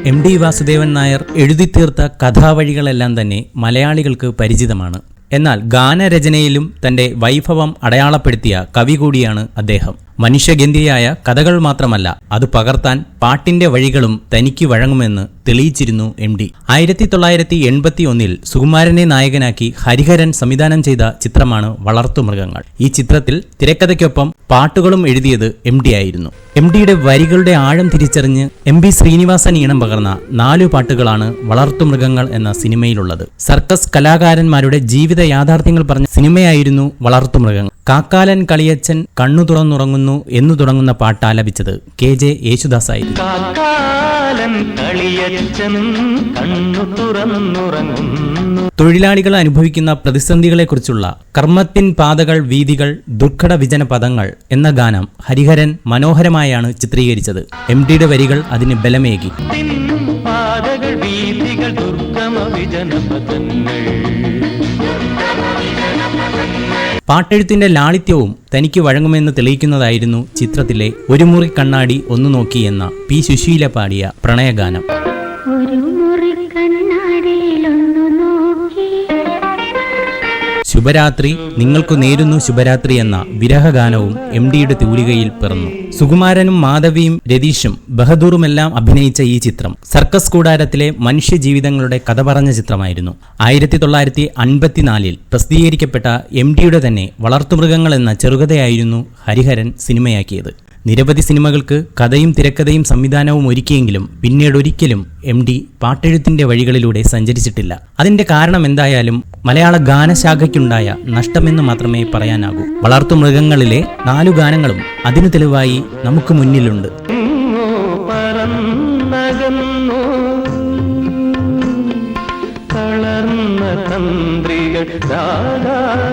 M D Vasudevan Nair എഴുതിത്തീർത്ത കഥാവഴികളെല്ലാം തന്നെ മലയാളികൾക്ക് പരിചിതമാണ്. എന്നാൽ ഗാനരചനയിലും തന്റെ വൈഭവം അടയാളപ്പെടുത്തിയ കവി കൂടിയാണ് അദ്ദേഹം. മനുഷ്യഗന്ധിയായ കഥകൾ മാത്രമല്ല, അത് പകർത്താൻ പാട്ടിന്റെ വഴികളും തനിക്ക് വഴങ്ങുമെന്ന് തെളിയിച്ചിരുന്നു എം ഡി. 1981 സുകുമാരനെ നായകനാക്കി ഹരിഹരൻ സംവിധാനം ചെയ്ത ചിത്രമാണ് വളർത്തുമൃഗങ്ങൾ. ഈ ചിത്രത്തിൽ തിരക്കഥയ്ക്കൊപ്പം പാട്ടുകളും എഴുതിയത് എം ഡി ആയിരുന്നു. എം ഡിയുടെ വരികളുടെ ആഴം തിരിച്ചറിഞ്ഞ് എം ബി ശ്രീനിവാസൻ ഈണം പകർന്ന 4 പാട്ടുകളാണ് വളർത്തുമൃഗങ്ങൾ എന്ന സിനിമയിലുള്ളത്. സർക്കസ് കലാകാരന്മാരുടെ ജീവിത യാഥാർത്ഥ്യങ്ങൾ പറഞ്ഞ സിനിമയായിരുന്നു വളർത്തുമൃഗങ്ങൾ. കാക്കാലൻ കളിയച്ചൻ കണ്ണു തുറന്നുറങ്ങുന്നു എന്നു തുടങ്ങുന്ന പാട്ട് ആലപിച്ചത് KJ യേശുദാസായിരുന്നു. തൊഴിലാളികൾ അനുഭവിക്കുന്ന പ്രതിസന്ധികളെക്കുറിച്ചുള്ള കർമ്മത്തിൻ പാതകൾ വീതികൾ ദുർഘട വിജന പദങ്ങൾ എന്ന ഗാനം ഹരിഹരൻ മനോഹരമായാണ് ചിത്രീകരിച്ചത്. എം ഡിയുടെ വരികൾ അതിന് ബലമേകി. പാട്ടെഴുത്തിന്റെ ലാളിത്യവും തനിക്ക് വഴങ്ങുമെന്ന് തെളിയിക്കുന്നതായിരുന്നു ചിത്രത്തിലെ ഒരു മുറി കണ്ണാടി ഒന്നു നോക്കി എന്ന പി സുശീല പാടിയ പ്രണയഗാനം. ശുഭരാത്രി നിങ്ങൾക്കു നേരുന്നു ശുഭരാത്രി എന്ന വിരഹഗാനവും എം ഡിയുടെ തൂലികയിൽ പിറന്നു. സുകുമാരനും മാധവിയും രതീഷും ബഹദൂറുമെല്ലാം അഭിനയിച്ച ഈ ചിത്രം സർക്കസ് കൂടാരത്തിലെ മനുഷ്യജീവിതങ്ങളുടെ കഥ പറഞ്ഞ ചിത്രമായിരുന്നു. 1954 പ്രസിദ്ധീകരിക്കപ്പെട്ട എം ഡിയുടെ തന്നെ വളർത്തുമൃഗങ്ങൾ എന്ന ചെറുകഥയായിരുന്നു ഹരിഹരൻ സിനിമയാക്കിയത്. നിരവധി സിനിമകൾക്ക് കഥയും തിരക്കഥയും സംവിധാനവും ഒരുക്കിയെങ്കിലും പിന്നീടൊരിക്കലും എം ഡി പാട്ടെഴുത്തിന്റെ വഴികളിലൂടെ സഞ്ചരിച്ചിട്ടില്ല. അതിന്റെ കാരണം എന്തായാലും മലയാള ഗാനശാഖയ്ക്കുണ്ടായ നഷ്ടമെന്ന് മാത്രമേ പറയാനാകൂ. വളർത്തുമൃഗങ്ങളിലെ 4 ഗാനങ്ങളും അതിനു തെളിവായി നമുക്ക് മുന്നിലുണ്ട്.